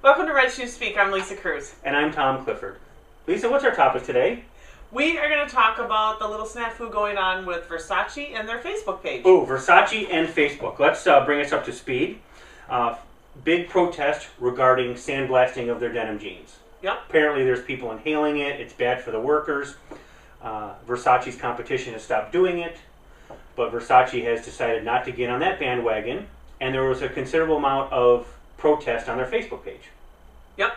Welcome to Red Shoes Speak. I'm Lisa Cruz. And I'm Tom Clifford. Lisa, what's our topic today? We are going to talk about the little snafu going on with Versace and their Facebook page. Oh, Versace and Facebook. Let's bring us up to speed. Big protest regarding sandblasting of their denim jeans. Yep. Apparently there's people inhaling it. It's bad for the workers. Versace's competition has stopped doing it. But Versace has decided not to get on that bandwagon. And there was a considerable amount of protest on their Facebook page. Yep.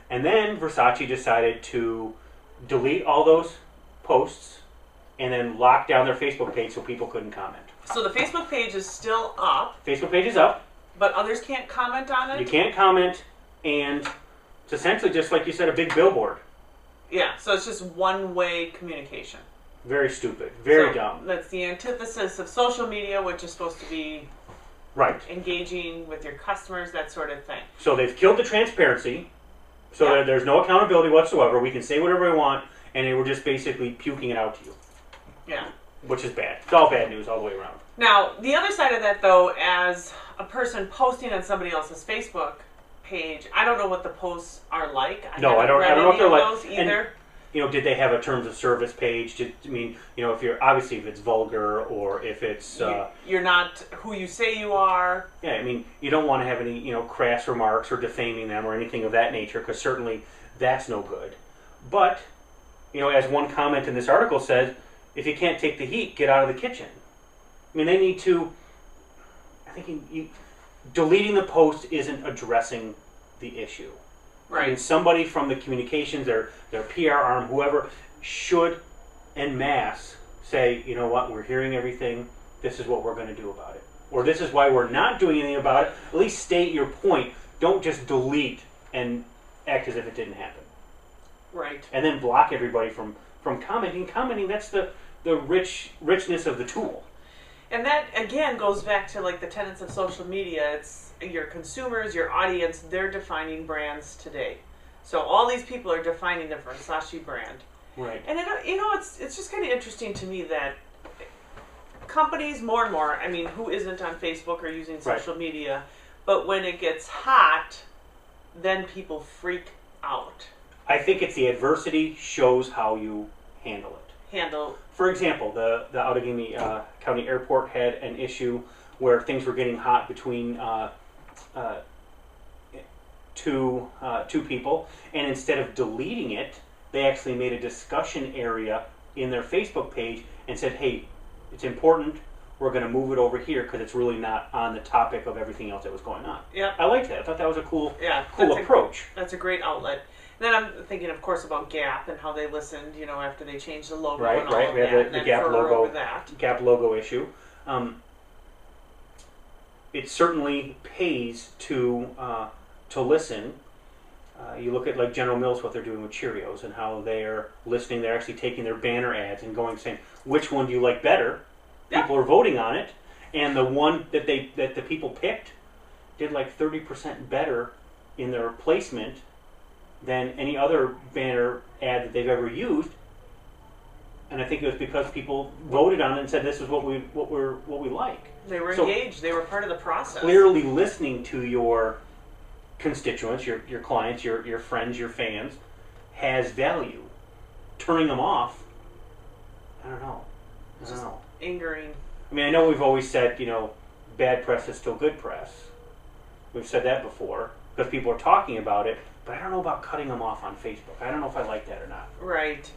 And then Versace decided to delete all those posts and then lock down their Facebook page so people couldn't comment. So the Facebook page is still up. Facebook page is up. But others can't comment on it? You can't comment, and it's essentially just like you said, a big billboard. Yeah, so it's just one-way communication. Very stupid. Very dumb. That's the antithesis of social media, which is supposed to be right, engaging with your customers, that sort of thing. So they've killed the transparency, so that there's no accountability whatsoever. We can say whatever we want, and they were just basically puking it out to you. Yeah. Which is bad. It's all bad news all the way around. Now, the other side of that, though, as a person posting on somebody else's Facebook page, I don't know what the posts are like. I don't know what they're like. Those either. And, did they have a terms of service page? If you're obviously if it's vulgar or if it's you're not who you say you are. Yeah, you don't want to have any crass remarks or defaming them or anything of that nature, because certainly that's no good. But as one comment in this article says, if you can't take the heat, get out of the kitchen. They need to. I think deleting the post isn't addressing the issue. Right. Somebody from the communications, their PR arm, whoever, should en masse say, you know what, we're hearing everything, this is what we're going to do about it. Or this is why we're not doing anything about it. At least state your point. Don't just delete and act as if it didn't happen. Right. And then block everybody from commenting. Commenting, that's the richness of the tool. And that, again, goes back to the tenets of social media. It's your consumers, your audience, they're defining brands today. So all these people are defining the Versace brand. Right. And it's just kind of interesting to me that companies more and more, who isn't on Facebook or using social media, but when it gets hot, then people freak out. I think it's the adversity shows how you handle it. For example, the Allegheny County Airport had an issue where things were getting hot between two people, and instead of deleting it, they actually made a discussion area in their Facebook page and said, hey, it's important, we're going to move it over here because it's really not on the topic of everything else that was going on. Yeah, I liked that. I thought that was a cool approach. That's a great outlet. Then I'm thinking, of course, about Gap and how they listened, after they changed the logo and all of we had the Gap logo, Gap logo issue. It certainly pays to listen. You look at General Mills, what they're doing with Cheerios and how they're listening. They're actually taking their banner ads and saying, which one do you like better? Yeah. People are voting on it, and the one that the people picked did 30% better in their placement than any other banner ad that they've ever used. And I think it was because people voted on it and said this is what we like. They were engaged. They were part of the process. Clearly listening to your constituents, your clients, your friends, your fans, has value. Turning them off, I don't know. Angering. I know we've always said, bad press is still good press. We've said that before because people are talking about it, but I don't know about cutting them off on Facebook. I don't know if I like that or not. Right.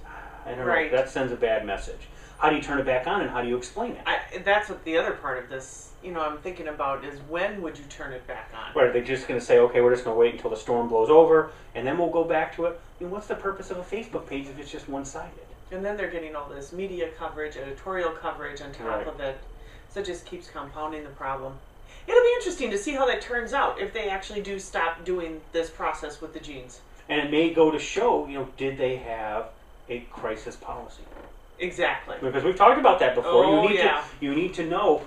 I don't know. That sends a bad message. How do you turn it back on, and how do you explain it? That's what the other part of this, I'm thinking about is when would you turn it back on? Right, are they just going to say, okay, we're just going to wait until the storm blows over, and then we'll go back to it? What's the purpose of a Facebook page if it's just one-sided? And then they're getting all this media coverage, editorial coverage on top of it. So it just keeps compounding the problem. It'll be interesting to see how that turns out if they actually do stop doing this process with the jeans. And it may go to show, did they have a crisis policy? Exactly. Because we've talked about that before. You need to know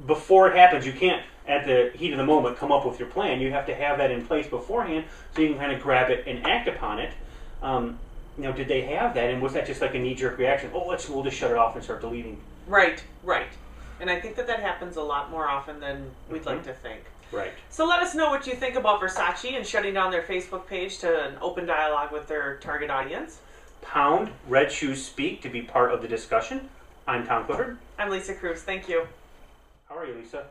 before it happens. You can't, at the heat of the moment, come up with your plan. You have to have that in place beforehand so you can kind of grab it and act upon it. Did they have that? And was that just a knee-jerk reaction? Oh, we'll just shut it off and start deleting. Right. And I think that happens a lot more often than we'd like to think. Right. So let us know what you think about Versace and shutting down their Facebook page to an open dialogue with their target audience. Pound Red Shoes Speak to be part of the discussion. I'm Tom Clifford. I'm Lisa Cruz. Thank you. How are you, Lisa?